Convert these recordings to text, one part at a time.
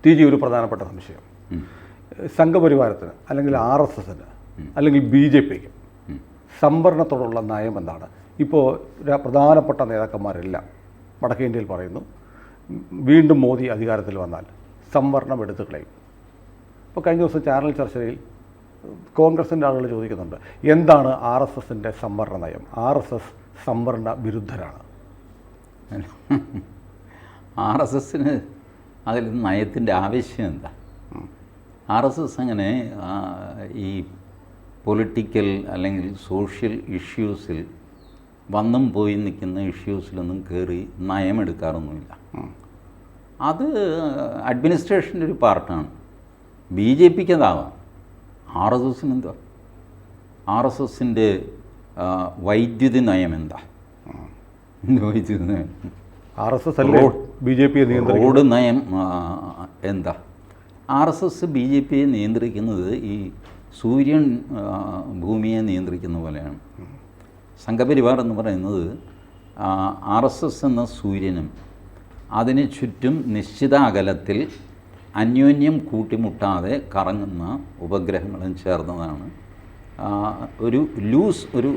T G ഒരു പ്രധാനപ്പെട്ട സംശയം, സംഘപരിവാരത്തിന് അല്ലെങ്കിൽ RSSന് അല്ലെങ്കിൽ BJPക്ക് സംവരണത്തോടുള്ള നയം എന്താണ്? ഇപ്പോൾ പ്രധാനപ്പെട്ട നേതാക്കന്മാരെല്ലാം വടക്കേ ഇന്ത്യയിൽ പറയുന്നു, വീണ്ടും മോദി അധികാരത്തിൽ വന്നാൽ സംവരണം എടുത്തു കളയും. ഇപ്പോൾ കഴിഞ്ഞ ദിവസം ചാനൽ ചർച്ചയിൽ കോൺഗ്രസിൻ്റെ ആളുകൾ ചോദിക്കുന്നുണ്ട്, എന്താണ് RSSൻ്റെ സംവരണ നയം? RSS സംവരണ വിരുദ്ധരാണ്. RSSന് അതിൽ നയത്തിൻ്റെ ആവശ്യം എന്താ? RSS അങ്ങനെ ഈ പൊളിറ്റിക്കൽ അല്ലെങ്കിൽ സോഷ്യൽ ഇഷ്യൂസിൽ വന്നും പോയി നിൽക്കുന്ന ഇഷ്യൂസിലൊന്നും കയറി നയമെടുക്കാറൊന്നുമില്ല. അത് അഡ്മിനിസ്ട്രേഷൻ്റെ ഒരു പാർട്ടാണ്. BJPക്ക് അതാവാം, RSSന് എന്താ? RSSൻ്റെ വൈദ്യുതി നയം എന്താ? വൈദ്യുതി നയം RSS BJP റോഡ് നയം എന്താ? RSS BJPയെ നിയന്ത്രിക്കുന്നത് ഈ സൂര്യൻ ഭൂമിയെ നിയന്ത്രിക്കുന്ന പോലെയാണ്. സംഘപരിവാർ എന്ന് പറയുന്നത് RSS എന്ന സൂര്യനും അതിന് ചുറ്റും നിശ്ചിത അകലത്തിൽ അന്യോന്യം കൂട്ടിമുട്ടാതെ കറങ്ങുന്ന ഉപഗ്രഹങ്ങളും ചേർന്നതാണ്. ഒരു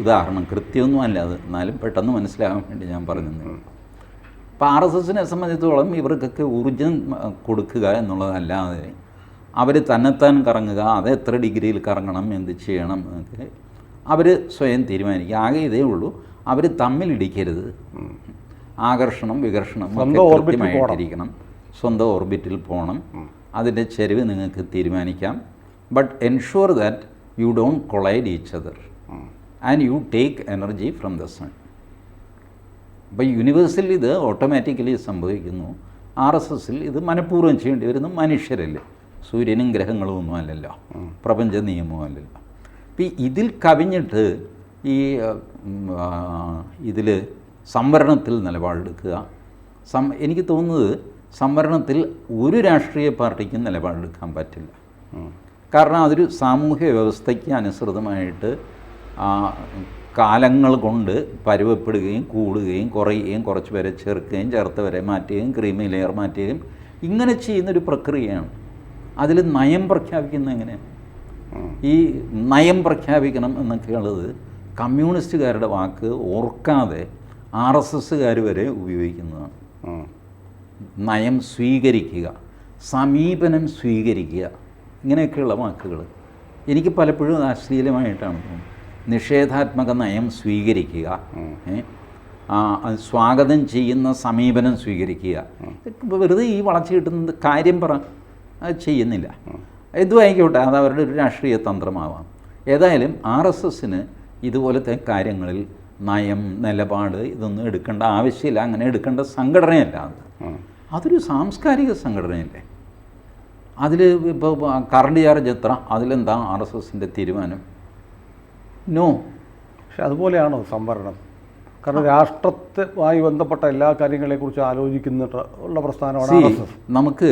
ഉദാഹരണം, കൃത്യമൊന്നും അല്ല അത്, എന്നാലും പെട്ടെന്ന് മനസ്സിലാകാൻ വേണ്ടി ഞാൻ പറഞ്ഞു. അപ്പോൾ RSSനെ സംബന്ധിച്ചിടത്തോളം ഇവർക്കൊക്കെ ഊർജം കൊടുക്കുക എന്നുള്ളതല്ലാതെ അവർ തന്നെത്താൻ കറങ്ങുക, അത് എത്ര ഡിഗ്രിയിൽ കറങ്ങണം, എന്ത് ചെയ്യണം എന്നൊക്കെ അവർ സ്വയം തീരുമാനിക്കുക. ആകെ ഇതേ ഉള്ളൂ, അവർ തമ്മിലിടിക്കരുത്. ആകർഷണം വികർഷണം കൃത്യമായിട്ടിരിക്കണം, സ്വന്തം ഓർബിറ്റിൽ പോകണം, അതിൻ്റെ ചെരിവ് നിങ്ങൾക്ക് തീരുമാനിക്കാം. But ensure that you don't collide each other and you take energy from the sun. അപ്പോൾ യൂണിവേഴ്സിൽ ഇത് ഓട്ടോമാറ്റിക്കലി സംഭവിക്കുന്നു. RSSൽ ഇത് മനഃപൂർവ്വം ചെയ്യേണ്ടി വരുന്നു. മനുഷ്യരല്ലേ, സൂര്യനും ഗ്രഹങ്ങളും ഒന്നും അല്ലല്ലോ, പ്രപഞ്ച നിയമവും അല്ലല്ലോ. അപ്പോൾ ഇതിൽ കവിഞ്ഞിട്ട് ഇതിൽ സംവരണത്തിൽ നിലപാടെടുക്കുക, എനിക്ക് തോന്നുന്നത് സംവരണത്തിൽ ഒരു രാഷ്ട്രീയ പാർട്ടിക്കും നിലപാടെടുക്കാൻ പറ്റില്ല. കാരണം അതൊരു സാമൂഹ്യ വ്യവസ്ഥയ്ക്ക് അനുസൃതമായിട്ട് കാലങ്ങൾ കൊണ്ട് പരുവപ്പെടുകയും കൂടുകയും കുറയുകയും കുറച്ച് പേരെ ചേർക്കുകയും ചേർത്തവരെ മാറ്റുകയും ക്രീമി ലെയർ മാറ്റുകയും ഇങ്ങനെ ചെയ്യുന്നൊരു പ്രക്രിയയാണ്. അതിൽ നയം പ്രഖ്യാപിക്കുന്നത് എങ്ങനെയാണ്? ഈ നയം പ്രഖ്യാപിക്കണം എന്നൊക്കെയുള്ളത് കമ്മ്യൂണിസ്റ്റുകാരുടെ വാക്ക് ഓർക്കാതെ RSSകാർ വരെ ഉപയോഗിക്കുന്നതാണ്. നയം സ്വീകരിക്കുക, സമീപനം സ്വീകരിക്കുക, ഇങ്ങനെയൊക്കെയുള്ള വാക്കുകൾ എനിക്ക് പലപ്പോഴും അശ്ലീലമായിട്ടാണ് തോന്നുന്നത്. നിഷേധാത്മക നയം സ്വീകരിക്കുക, സ്വാഗതം ചെയ്യുന്ന സമീപനം സ്വീകരിക്കുക, വെറുതെ ഈ വളച്ചു കിട്ടുന്നത് കാര്യം അത് ചെയ്യുന്നില്ല. ഇതും ആയിക്കോട്ടെ, അത് അവരുടെ ഒരു രാഷ്ട്രീയ തന്ത്രമാവാം. ഏതായാലും RSSന് ഇതുപോലത്തെ കാര്യങ്ങളിൽ നയം, നിലപാട് ഇതൊന്നും എടുക്കേണ്ട ആവശ്യമില്ല. അങ്ങനെ എടുക്കേണ്ട സംഘടനയല്ല അത്. അതൊരു സാംസ്കാരിക സംഘടനയല്ലേ. അതിൽ ഇപ്പോൾ കറണ്ട് ചാർജ് എത്ര, അതിലെന്താ RSSൻ്റെ തീരുമാനം? നോ. പക്ഷെ അതുപോലെയാണോ സംവരണം? കാരണം രാഷ്ട്രവുമായി ബന്ധപ്പെട്ട എല്ലാ കാര്യങ്ങളെക്കുറിച്ച് ആലോചിക്കുന്നുള്ള പ്രസ്ഥാനമാണ് RSS. നമുക്ക്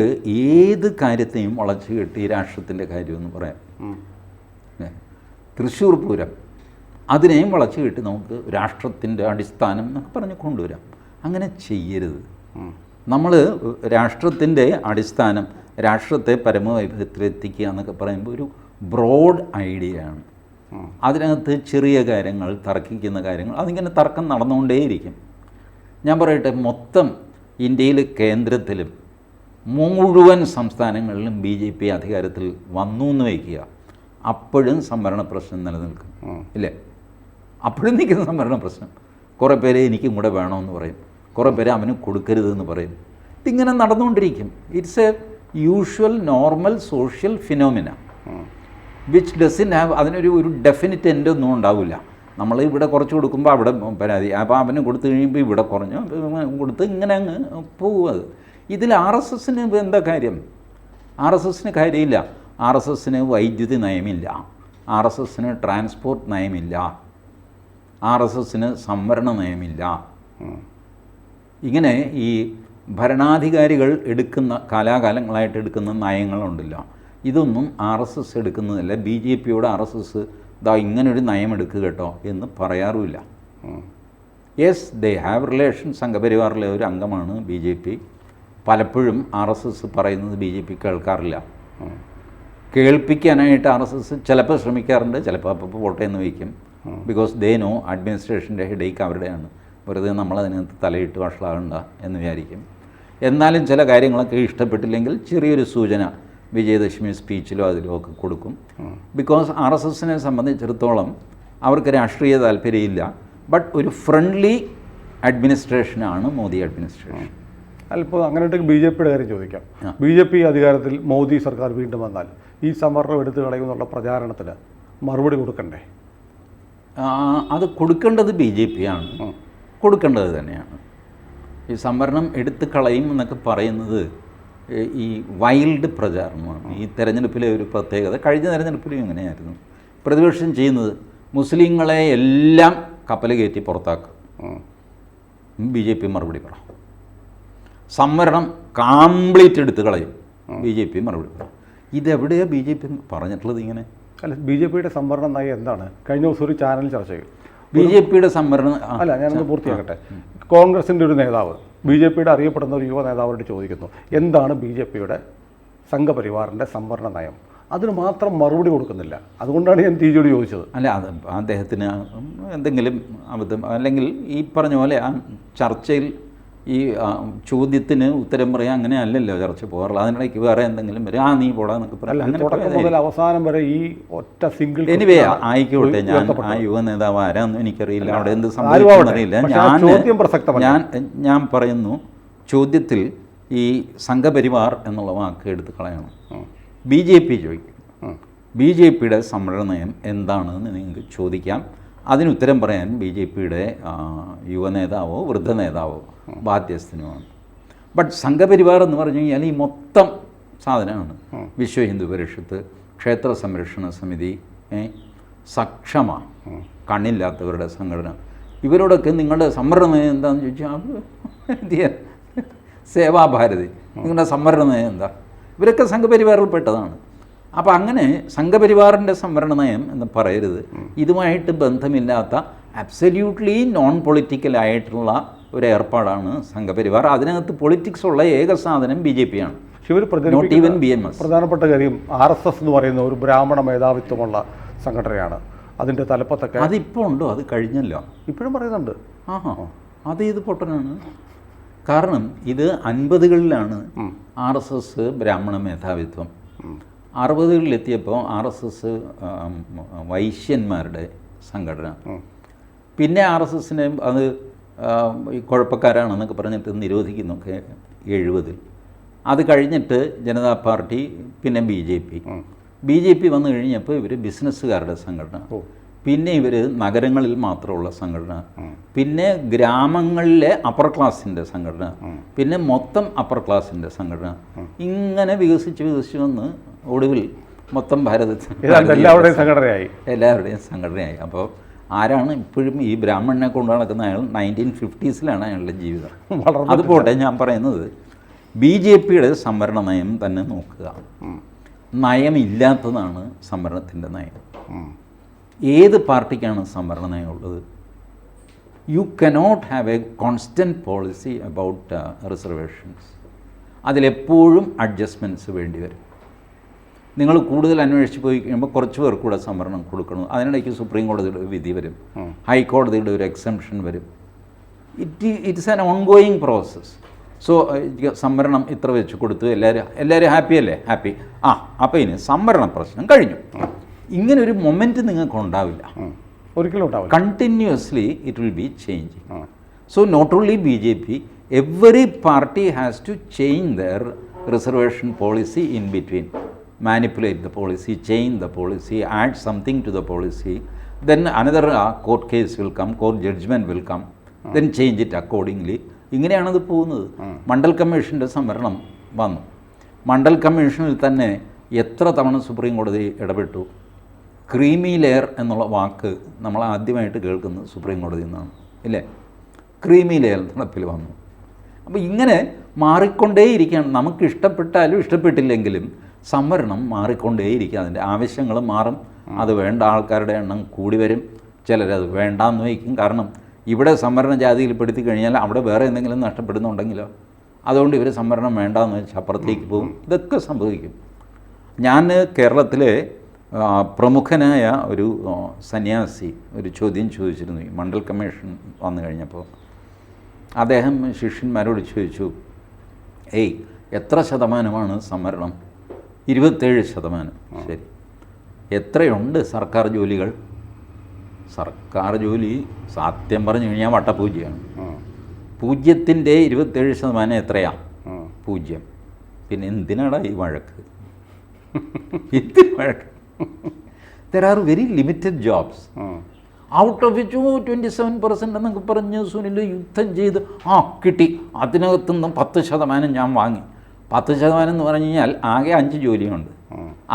ഏത് കാര്യത്തെയും വളച്ചു കെട്ടി രാഷ്ട്രത്തിൻ്റെ കാര്യമെന്ന് പറയാം. തൃശ്ശൂർ പൂരം, അതിനെയും വളച്ചു കെട്ടി നമുക്ക് രാഷ്ട്രത്തിൻ്റെ അടിസ്ഥാനം എന്നൊക്കെ പറഞ്ഞ് കൊണ്ടുവരാം. അങ്ങനെ ചെയ്യരുത്. നമ്മൾ രാഷ്ട്രത്തിൻ്റെ അടിസ്ഥാനം, രാഷ്ട്രത്തെ പരമവൈഭവത്തിലെത്തിക്കുക എന്നൊക്കെ പറയുമ്പോൾ ഒരു ബ്രോഡ് ഐഡിയയാണ്. അതിനകത്ത് ചെറിയ കാര്യങ്ങൾ, തർക്കിക്കുന്ന കാര്യങ്ങൾ, അതിങ്ങനെ തർക്കം നടന്നുകൊണ്ടേയിരിക്കും. ഞാൻ പറയട്ടെ, മൊത്തം ഇന്ത്യയിൽ കേന്ദ്രത്തിലും മുഴുവൻ സംസ്ഥാനങ്ങളിലും BJP അധികാരത്തിൽ വന്നു എന്ന് വയ്ക്കുക, അപ്പോഴും സംവരണ പ്രശ്നം നിലനിൽക്കും, ഇല്ലേ? അപ്പോഴും നിൽക്കുന്ന സംവരണ പ്രശ്നം. കുറേ പേര് എനിക്കും കൂടെ വേണമെന്ന് പറയും, കുറേ പേര് അവന് കൊടുക്കരുതെന്ന് പറയും. ഇതിങ്ങനെ നടന്നുകൊണ്ടിരിക്കും. It's a usual normal social phenomena which doesn't have, അതിനൊരു ഡെഫിനിറ്റ് എൻഡ് ഒന്നും ഉണ്ടാവില്ല. നമ്മൾ ഇവിടെ കുറച്ച് കൊടുക്കുമ്പോൾ അവിടെ പരാതി, അപ്പോൾ അവന് കൊടുത്തു കഴിയുമ്പോൾ ഇവിടെ കുറഞ്ഞു കൊടുത്ത് ഇങ്ങനെ അങ്ങ് പോകും. അത് ഇതിൽ RSSന് എന്താ കാര്യം? RSSന് കാര്യമില്ല. RSSന് വൈദ്യുതി നയമില്ല, RSSന് ട്രാൻസ്പോർട്ട് നയമില്ല, RSSന് സംവരണ നയമില്ല. ഇങ്ങനെ ഈ ഭരണാധികാരികൾ കാലാകാലങ്ങളായിട്ട് എടുക്കുന്ന നയങ്ങളുണ്ടല്ലോ, ഇതൊന്നും RSS എടുക്കുന്നതല്ല. BJPയോട് RSS ദാ ഇങ്ങനൊരു നയം എടുക്കുക കേട്ടോ എന്ന് പറയാറുമില്ല. Yes, they have relation. സംഘപരിവാറിലെ ഒരു അംഗമാണ് BJP. പലപ്പോഴും RSS പറയുന്നത് BJP കേൾക്കാറില്ല. കേൾപ്പിക്കാനായിട്ട് RSS ചിലപ്പോൾ ശ്രമിക്കാറുണ്ട്, ചിലപ്പോൾ അപ്പോൾ പോട്ടെ എന്ന് വയ്ക്കും. ബിക്കോസ് ദേ നോ അഡ്മിനിസ്ട്രേഷൻ്റെ ഹെഡേക്ക് അവരുടെയാണ്, വെറുതെ നമ്മളതിനകത്ത് തലയിട്ട് വഷളാകണ്ട എന്ന് വിചാരിക്കും. എന്നാലും ചില കാര്യങ്ങളൊക്കെ ഇഷ്ടപ്പെട്ടില്ലെങ്കിൽ ചെറിയൊരു സൂചന വിജയദശമി സ്പീച്ചിലോ അതിലോ ഒക്കെ കൊടുക്കും. ബിക്കോസ് RSSനെ സംബന്ധിച്ചിടത്തോളം അവർക്ക് രാഷ്ട്രീയ താല്പര്യമില്ല, ബട്ട് ഒരു ഫ്രണ്ട്ലി അഡ്മിനിസ്ട്രേഷനാണ് മോദി അഡ്മിനിസ്ട്രേഷൻ. അല്ലിപ്പോൾ അങ്ങനെ ഉണ്ടെങ്കിൽ BJPയുടെ കാര്യം ചോദിക്കാം. BJP അധികാരത്തിൽ മോദി സർക്കാർ വീണ്ടും വന്നാൽ ഈ സംവരണം എടുത്തു കളയുമെന്നുള്ള പ്രചാരണത്തിന് മറുപടി കൊടുക്കണ്ടേ? അത് കൊടുക്കേണ്ടത് BJP ആണ്, കൊടുക്കേണ്ടത് തന്നെയാണ്. ഈ സംവരണം എടുത്തു കളയും എന്നൊക്കെ പറയുന്നത് ഈ വൈൽഡ് പ്രചാരണമാണ്. ഈ തെരഞ്ഞെടുപ്പിലെ ഒരു പ്രത്യേകത കഴിഞ്ഞ തെരഞ്ഞെടുപ്പിലും ഇങ്ങനെയായിരുന്നു. പ്രതിപക്ഷം ചെയ്യുന്നത് മുസ്ലിങ്ങളെ എല്ലാം കപ്പൽ കയറ്റി പുറത്താക്കും. BJP മറുപടി പറ. സംവരണം കംപ്ലീറ്റ് എടുത്ത് കളയും, BJP മറുപടി പറ. ഇതെവിടെയാണ് BJP പറഞ്ഞിട്ടുള്ളത് ഇങ്ങനെ? അല്ല, BJPയുടെ സംവരണ നയം എന്താണ്? കഴിഞ്ഞ ദിവസം ഒരു ചാനൽ ചർച്ച ചെയ്യും BJPയുടെ സംവരണം. അല്ല, ഞാനൊന്ന് പൂർത്തിയാക്കട്ടെ. കോൺഗ്രസിൻ്റെ ഒരു നേതാവ് BJPയുടെ അറിയപ്പെടുന്ന ഒരു യുവ നേതാവോട് ചോദിക്കുന്നു, എന്താണ് BJPയുടെ സംഘപരിവാറിൻ്റെ സംവരണ നയം? അതിന് മാത്രം മറുപടി കൊടുക്കുന്നില്ല. അതുകൊണ്ടാണ് ഞാൻ TJയോട് ചോദിച്ചത്. അല്ല, അത് അദ്ദേഹത്തിന് എന്തെങ്കിലും അബദ്ധം, അല്ലെങ്കിൽ ഈ പറഞ്ഞ പോലെ ആ ചർച്ചയിൽ ഈ ചോദ്യത്തിന് ഉത്തരം പറയാൻ അങ്ങനെ അല്ലല്ലോ ചർച്ച പോകാറുള്ളത്. അതിനിടയ്ക്ക് വേറെ എന്തെങ്കിലും വരും, നീ പോടാ എന്നൊക്കെ പറയാം. തുടക്കം മുതൽ അവസാനം വരെ ഈ ഒറ്റ സിംഗിൾ എനിവേ ആയിക്കോട്ടെ. ഞാൻ ആ യുവ നേതാവ് ആരാന്നും എനിക്കറിയില്ല, അവിടെ എന്ത് സംഭവിക്കുന്നറിയില്ല. ഞാൻ പറയുന്നു, ചോദ്യത്തിൽ ഈ സംഘപരിവാർ എന്നുള്ള വാക്ക് എടുത്ത് കളയണം. BJP ചോദിക്കും, BJPയുടെ സംവരണ നയം എന്താണെന്ന് നിങ്ങൾക്ക് ചോദിക്കാം. അതിനുത്തരം പറയാൻ BJPയുടെ യുവ നേതാവോ വൃദ്ധ നേതാവോ ബാധ്യസ്ഥനുമാണ്. ബട്ട് സംഘപരിവാർ എന്ന് പറഞ്ഞു കഴിഞ്ഞാൽ ഈ മൊത്തം സാധനമാണ്. വിശ്വ ഹിന്ദു പരിഷത്ത്, ക്ഷേത്ര സംരക്ഷണ സമിതി, സക്ഷമ, കണ്ണില്ലാത്തവരുടെ സംഘടന, ഇവരോടൊക്കെ നിങ്ങളുടെ സംവരണ നയം എന്താണെന്ന് ചോദിച്ചാൽ സേവാഭാരതി, നിങ്ങളുടെ സംവരണ നയം എന്താ? ഇവരൊക്കെ സംഘപരിവാറിൽപ്പെട്ടതാണ്. അപ്പോൾ അങ്ങനെ സംഘപരിവാറിൻ്റെ സംവരണ നയം എന്ന് പറയരുത്. ഇതുമായിട്ട് ബന്ധമില്ലാത്ത അബ്സല്യൂട്ട്ലി നോൺ പൊളിറ്റിക്കലായിട്ടുള്ള ഒരു ഏർപ്പാടാണ് സംഘപരിവാർ. അതിനകത്ത് പൊളിറ്റിക്സ് ഉള്ള ഏക സാധനം BJP ആണ്. Not even BMS. പ്രധാനപ്പെട്ട കാര്യം RSS എന്ന് പറയുന്ന ഒരു ബ്രാഹ്മണ മേധാവിത്വമുള്ള സംഘടനയാണ്. അതിൻ്റെ തലപ്പത്തൊക്കെ അതിപ്പോൾ ഉണ്ടോ? അത് കഴിഞ്ഞല്ലോ. ഇപ്പോഴും പറയുന്നുണ്ട്. അത് ഇത് പൊട്ടനാണ്. കാരണം ഇത് 50കളിലാണ് RSS ബ്രാഹ്മണ മേധാവിത്വം. 60കളിലെത്തിയപ്പോൾ RSS വൈശ്യന്മാരുടെ സംഘടന. പിന്നെ RSSനെ അത് ഈ കുഴപ്പക്കാരാണെന്നൊക്കെ പറഞ്ഞിട്ട് നിരോധിക്കുന്നൊക്കെ 70-ൽ. അത് കഴിഞ്ഞിട്ട് ജനതാ പാർട്ടി, പിന്നെ BJP വന്നു കഴിഞ്ഞപ്പോൾ ഇവർ ബിസിനസ്സുകാരുടെ സംഘടന, പിന്നെ ഇവർ നഗരങ്ങളിൽ മാത്രമുള്ള സംഘടന, പിന്നെ ഗ്രാമങ്ങളിലെ അപ്പർ ക്ലാസിൻ്റെ സംഘടന, പിന്നെ മൊത്തം അപ്പർ ക്ലാസിൻ്റെ സംഘടന. ഇങ്ങനെ വികസിച്ച് വന്ന് ഒടുവിൽ മൊത്തം എല്ലാവരുടെയും സംഘടനയായി. അപ്പോൾ ആരാണ് ഇപ്പോഴും ഈ ബ്രാഹ്മണനെ കൊണ്ട് നടക്കുന്ന? അയാൾ 1950s അയാളുടെ ജീവിതം. അത് പോട്ടെ, ഞാൻ പറയുന്നത് BJPയുടെ സംവരണ നയം തന്നെ നോക്കുക. നയമില്ലാത്തതാണ് സംവരണത്തിൻ്റെ നയം. ഏത് പാർട്ടിക്കാണ് സംവരണ നയം ഉള്ളത്? You cannot have a constant policy about reservations. അതിലെപ്പോഴും അഡ്ജസ്റ്റ്മെൻറ്റ്സ് വേണ്ടി വരും. നിങ്ങൾ കൂടുതൽ അന്വേഷിച്ച് പോയി കഴിയുമ്പോൾ കുറച്ച് പേർ കൂടെ സംവരണം കൊടുക്കണം. അതിനിടയ്ക്ക് സുപ്രീം കോടതിയുടെ വിധി വരും, ഹൈക്കോടതിയുടെ ഒരു എക്സംഷൻ വരും. It's an ongoing process. So സംവരണം ഇത്ര വെച്ച് കൊടുത്തു, എല്ലാവരും ഹാപ്പിയല്ലേ? ഹാപ്പി. അപ്പോൾ ഇനി സംവരണ പ്രശ്നം കഴിഞ്ഞു. ഇങ്ങനെ ഒരു മൊമെൻറ്റ് നിങ്ങൾക്ക് ഉണ്ടാവില്ല, ഒരിക്കലും ഉണ്ടാവില്ല. Continuously it will be changing. So not only BJP, every party has to change their reservation policy in between. Manipulate the policy, change the policy, add something to the policy, then another court case will come, court judgment will come, then change it accordingly. ഇങ്ങനെയാണത് പോകുന്നത്. മണ്ഡൽ കമ്മീഷൻ്റെ സംവരണം വന്നു. മണ്ഡൽ കമ്മീഷനിൽ തന്നെ എത്ര തവണ supreme കോടതി ഇടപെട്ടു. ക്രീമി ലെയർ എന്നുള്ള വാക്ക് നമ്മൾ ആദ്യമായിട്ട് കേൾക്കുന്നത് സുപ്രീം കോടതിയിൽ നിന്നാണ്, ഇല്ലേ? ക്രീമി ലെയർ നടപ്പിൽ വന്നു. അപ്പോൾ ഇങ്ങനെ മാറിക്കൊണ്ടേയിരിക്കുകയാണ്. നമുക്ക് ഇഷ്ടപ്പെട്ടാലും ഇഷ്ടപ്പെട്ടില്ലെങ്കിലും സംവരണം മാറിക്കൊണ്ടേയിരിക്കുക. അതിൻ്റെ ആവശ്യങ്ങൾ മാറും. അത് വേണ്ട ആൾക്കാരുടെ എണ്ണം കൂടി വരും. ചിലരത് വേണ്ടാന്ന് വയ്ക്കും. കാരണം ഇവിടെ സംവരണ ജാതിയിൽ പെടുത്തി കഴിഞ്ഞാൽ അവിടെ വേറെ എന്തെങ്കിലും നഷ്ടപ്പെടുന്നുണ്ടെങ്കിലോ അതുകൊണ്ട് ഇവർ സംവരണം വേണ്ടാന്ന് വെച്ചാൽ അപ്പുറത്തേക്ക് പോകും. ഇതൊക്കെ സംഭവിക്കും. ഞാൻ കേരളത്തിലെ പ്രമുഖനായ ഒരു സന്യാസി ഒരു ചോദ്യം ചോദിച്ചിരുന്നു. ഈ മണ്ഡൽ കമ്മീഷൻ വന്നു കഴിഞ്ഞപ്പോൾ അദ്ദേഹം ശിഷ്യന്മാരോട് ചോദിച്ചു, എത്ര ശതമാനമാണ് സംവരണം? 27%. ശരി, എത്രയുണ്ട് സർക്കാർ ജോലികൾ? സർക്കാർ ജോലി സത്യം പറഞ്ഞു കഴിഞ്ഞാൽ വട്ടപൂജ്യമാണ്. 0-ൻ്റെ 27% എത്രയാ? 0. പിന്നെ എന്തിനാടാ ഈ വഴക്ക്? എന്തിന് വഴക്ക്? There are very limited jobs. Out of which 27% എന്നൊക്കെ പറഞ്ഞ് സുനിൽ യുദ്ധം ചെയ്ത് കിട്ടി. അതിനകത്തുനിന്ന് 10% ഞാൻ വാങ്ങി. 10% എന്ന് പറഞ്ഞു കഴിഞ്ഞാൽ ആകെ 5 ജോലിയുണ്ട്.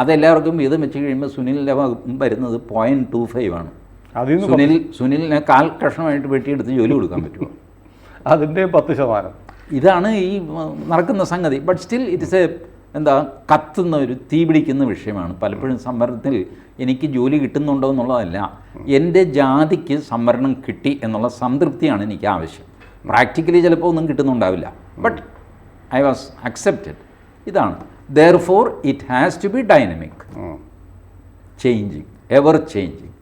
അതെല്ലാവർക്കും വീതം വെച്ച് കഴിയുമ്പോൾ സുനിലിൻ്റെ വരുന്നത് 0.25 ആണ്. സുനിലിനെ കാൽ കഷ്ണമായിട്ട് വെട്ടിയെടുത്ത് ജോലി കൊടുക്കാൻ പറ്റുമോ? അതിൻ്റെ 10%. ഇതാണ് ഈ നടക്കുന്ന സംഗതി. ബട്ട് സ്റ്റിൽ ഇറ്റ്സ് കത്തുന്ന ഒരു തീ പിടിക്കുന്ന വിഷയമാണ്. പലപ്പോഴും സംവരണത്തിൽ എനിക്ക് ജോലി കിട്ടുന്നുണ്ടോ എന്നുള്ളതല്ല, എൻ്റെ ജാതിക്ക് സംവരണം കിട്ടി എന്നുള്ള സംതൃപ്തിയാണ് എനിക്ക് ആവശ്യം. പ്രാക്ടിക്കലി ചിലപ്പോൾ ഒന്നും കിട്ടുന്നുണ്ടാവില്ല, ബട്ട് ഐ വാസ് അക്സെപ്റ്റഡ്. ഇതാണ്. Therefore it has to be dynamic, changing, ever changing.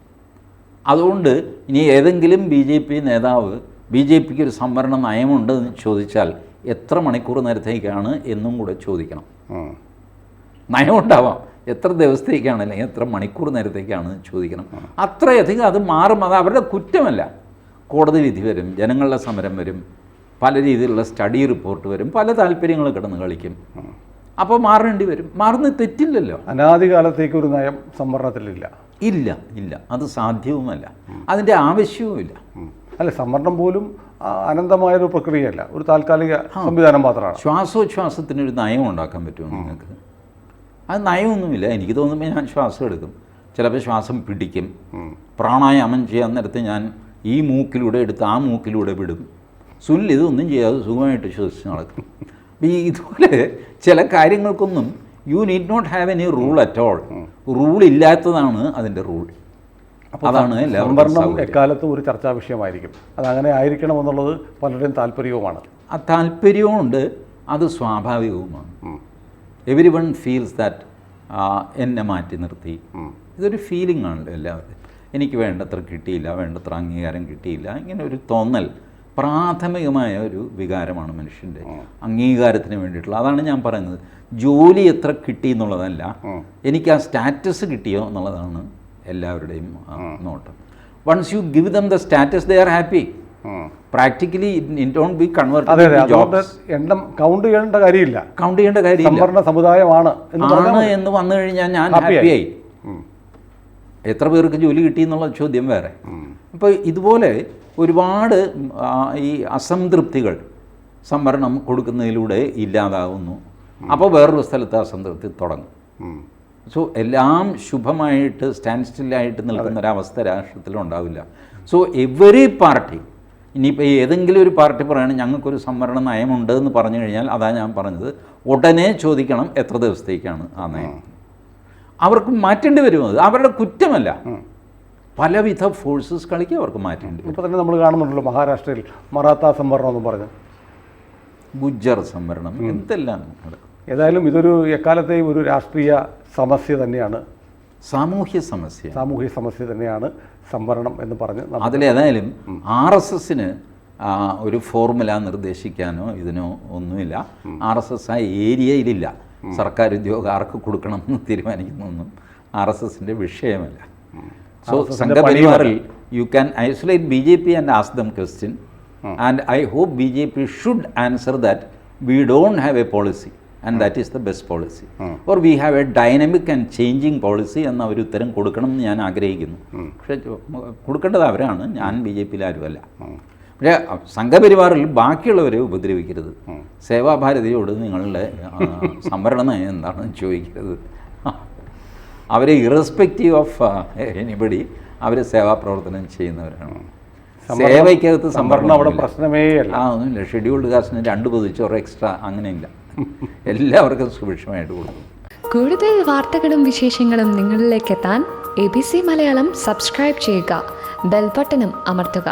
അതുകൊണ്ട് ഇനി ഏതെങ്കിലും BJP നേതാവ് BJPക്ക് ഒരു സംവരണ നയമുണ്ടെന്ന് ചോദിച്ചാൽ എത്ര മണിക്കൂർ നേരത്തേക്കാണ് എന്നും കൂടെ ചോദിക്കണം. നയമുണ്ടാവാം, എത്ര ദിവസത്തേക്കാണ് അല്ലെങ്കിൽ എത്ര മണിക്കൂർ നേരത്തേക്കാണ് ചോദിക്കണം. അത്രയധികം അത് മാറും. അത് അവരുടെ കുറ്റമല്ല. കോടതി വിധി വരും, ജനങ്ങളുടെ സമരം വരും, പല രീതിയിലുള്ള സ്റ്റഡി റിപ്പോർട്ട് വരും, പല താല്പര്യങ്ങൾ കിടന്ന് കളിക്കും. അപ്പോൾ മാറേണ്ടി വരും. മാറുന്ന തെറ്റില്ലല്ലോ. അനാദികാലത്തേക്ക് ഒരു നയം സംവരണത്തിലില്ല. ഇല്ല, അത് സാധ്യവുമല്ല, അതിൻ്റെ ആവശ്യവുമില്ല. അല്ല, സംവരണം പോലും അനന്തമായൊരു പ്രക്രിയയല്ല, ഒരു താൽക്കാലിക സംവിധാനം മാത്രമാണ്. ശ്വാസോച്ഛ്വാസത്തിനൊരു നയം ഉണ്ടാക്കാൻ പറ്റുമോ നിങ്ങൾക്ക്? അത് നയമൊന്നുമില്ല. എനിക്ക് തോന്നുമ്പോൾ ഞാൻ ശ്വാസം എടുക്കും, ചിലപ്പോൾ ശ്വാസം പിടിക്കും. പ്രാണായാമം ചെയ്യാൻ നേരത്തെ ഞാൻ ഈ മൂക്കിലൂടെ എടുത്ത് ആ മൂക്കിലൂടെ വിടും. സുനിൽ ഇതൊന്നും ചെയ്യാതെ സുഖമായിട്ട് ശ്വസിച്ച് നടക്കും. ഇതുപോലെ ചില കാര്യങ്ങൾക്കൊന്നും you need not have any rule at all. Rule ഇല്ലാത്തതാണ് അതിൻ്റെ റൂൾ. അതാണ് സംവരണം എക്കാലത്തും ഒരു ചർച്ചാ വിഷയമായിരിക്കും. അതങ്ങനെ ആയിരിക്കണമെന്നുള്ളത് പലരുടെയും താല്പര്യവുമാണ്. ആ താല്പര്യവുമുണ്ട്, അത് സ്വാഭാവികവുമാണ്. എവരി വൺ ഫീൽസ് ദാറ്റ് എന്നെ മാറ്റി നിർത്തി. ഇതൊരു ഫീലിംഗ് ആണല്ലോ എല്ലാവരും. എനിക്ക് വേണ്ടത്ര കിട്ടിയില്ല, വേണ്ടത്ര അംഗീകാരം കിട്ടിയില്ല, ഇങ്ങനെ ഒരു തോന്നൽ പ്രാഥമികമായ ഒരു വികാരമാണ് മനുഷ്യൻ്റെ. അംഗീകാരത്തിന് വേണ്ടിയിട്ടുള്ള, അതാണ് ഞാൻ പറയുന്നത്. ജോലി എത്ര കിട്ടി എന്നുള്ളതല്ല, എനിക്ക് ആ സ്റ്റാറ്റസ് കിട്ടിയോ എന്നുള്ളതാണ് എല്ലാവരുടെയും നോട്ടം. Once you give them the status they are happy. Practically it don't be converted jobs. Count ചെയ്യേണ്ട കാര്യമില്ല. സംവരണ സമുദായമാണ് എന്ന് വന്നു കഴിഞ്ഞാൽ ഞാൻ ഹാപ്പിയായി. എത്ര പേർക്ക് ജോലി കിട്ടി എന്നുള്ള ചോദ്യം വേറെ. അപ്പോൾ ഇതുപോലെ ഒരുപാട് ഈ അസംതൃപ്തികൾ സംവരണം കൊടുക്കുന്നതിലൂടെ ഇല്ലാതാവുന്നു. അപ്പോൾ വേറൊരു സ്ഥലത്ത് അസംതൃപ്തി തുടങ്ങും. സോ എല്ലാം ശുഭമായിട്ട് സ്റ്റാൻഡ് സ്റ്റില്ലായിട്ട് നിൽക്കുന്നൊരവസ്ഥ രാഷ്ട്രത്തിലുണ്ടാവില്ല. സോ എവറി പാർട്ടി, ഇനിയിപ്പോൾ ഏതെങ്കിലും ഒരു പാർട്ടി പറയുകയാണെങ്കിൽ ഞങ്ങൾക്കൊരു സംവരണ നയമുണ്ട് എന്ന് പറഞ്ഞു കഴിഞ്ഞാൽ, അതാ ഞാൻ പറഞ്ഞത്, ഉടനെ ചോദിക്കണം എത്ര ദിവസത്തേക്കാണ് ആ നയം. അവർക്ക് മാറ്റേണ്ടി വരും. അത് അവരുടെ കുറ്റമല്ല. പലവിധ ഫോഴ്സസ് കളിക്കുക അവർക്ക് മാറ്റേണ്ടി. ഇപ്പോൾ തന്നെ നമ്മൾ കാണുന്നുണ്ടല്ലോ മഹാരാഷ്ട്രയിൽ മറാത്ത സംവരണം എന്നും പറഞ്ഞ്, ഗുജ്ജർ സംവരണം, എന്തെല്ലാം നടക്കും. ഏതായാലും ഇതൊരു എക്കാലത്തെയും ഒരു രാഷ്ട്രീയ സമസ്യ തന്നെയാണ്, സാമൂഹ്യ സമസ്യ തന്നെയാണ് സംവരണം എന്ന് പറഞ്ഞ്. അതിലേതായാലും RSSന് ഒരു ഫോർമുല നിർദ്ദേശിക്കാനോ ഇതിനോ ഒന്നുമില്ല. RSS ആ ഏരിയയിലില്ല. സർക്കാർ ഉദ്യോഗം ആർക്ക് കൊടുക്കണം എന്ന് തീരുമാനിക്കുന്നൊന്നും RSSൻ്റെ വിഷയമല്ല. സോ സംഘപരിവാറിൽ you can isolate BJP and ask them question, and I hope BJP should answer that we don't have a policy and that is the best policy, or we have a dynamic and changing policy എന്ന ഒരു ഉത്തരം കൊടുക്കണം എന്ന് ഞാൻ ആഗ്രഹിക്കുന്നു. പക്ഷേ കൊടുക്കേണ്ടത് അവരാണ്, ഞാൻ BJPയിൽ ആരുമല്ല. പക്ഷേ സംഘപരിവാറിൽ ബാക്കിയുള്ളവരെ ഉപദ്രവിക്കരുത്. സേവാഭാരതിയോട് നിങ്ങളുടെ സംവരണ നയം എന്താണെന്ന് ചോദിക്കരുത്. അവരെ ഇറസ്പെക്റ്റീവ് ഓഫ് എനിബഡി അവർ സേവാപ്രവർത്തനം ചെയ്യുന്നവരാണ്. സേവയ്ക്കകത്ത് സംവരണം അവിടെ പ്രശ്നമേ അല്ല. ഒന്നുമില്ല. ഷെഡ്യൂൾഡ് കാസ്റ്റിന് 2 പൊതിച്ചോറ് എക്സ്ട്രാ അങ്ങനെയില്ല. എല്ലാവർക്കും സുഭിക്ഷമായിട്ട് കൊടുക്കും. കൂടുതൽ വാർത്തകളും വിശേഷങ്ങളും നിങ്ങളിലേക്ക് എത്താൻ ABC മലയാളം സബ്സ്ക്രൈബ് ചെയ്യുക, ബെൽ ബട്ടണും അമർത്തുക.